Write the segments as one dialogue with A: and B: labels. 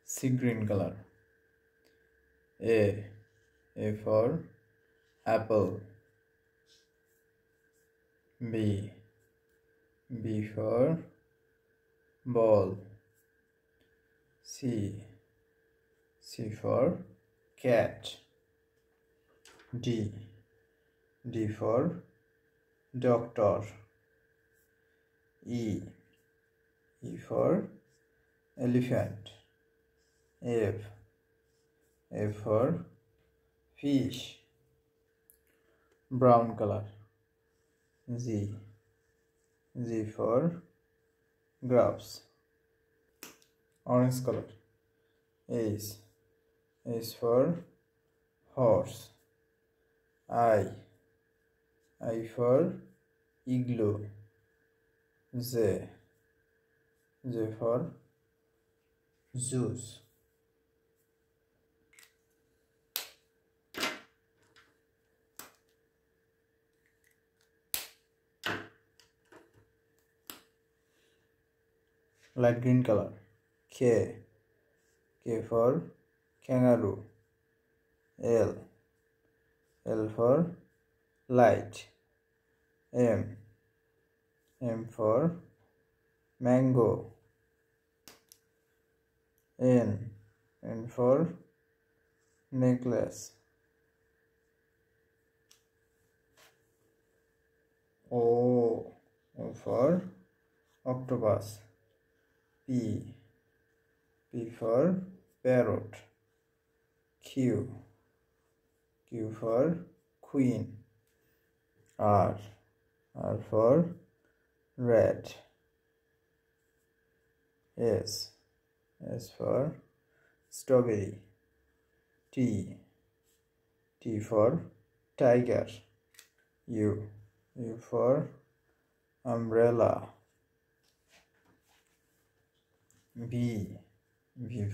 A: sea green color. A for apple. B for ball. C for cat. D for doctor. E for elephant. F for fish. Brown color. Z for grapes. Orange color. H for horse. I for igloo. Z for Zeus. Light green color. K for kangaroo. L for light. M for mango. N for necklace. O for octopus. P for parrot. Q for queen. R for red. S for strawberry. T for tiger. U for umbrella. V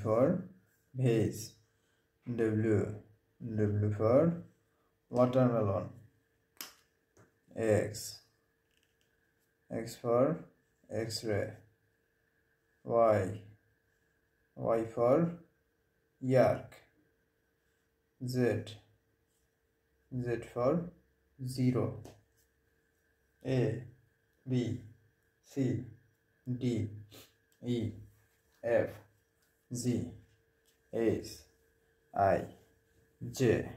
A: for vase. W for watermelon. X for X-ray. Y for yak. Z for zero. A B C D E F G H I J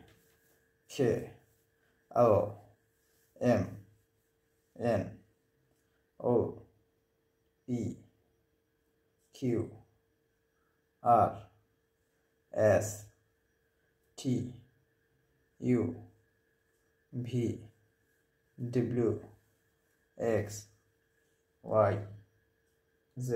A: K L M N O P Q R S T U V W X Y Z.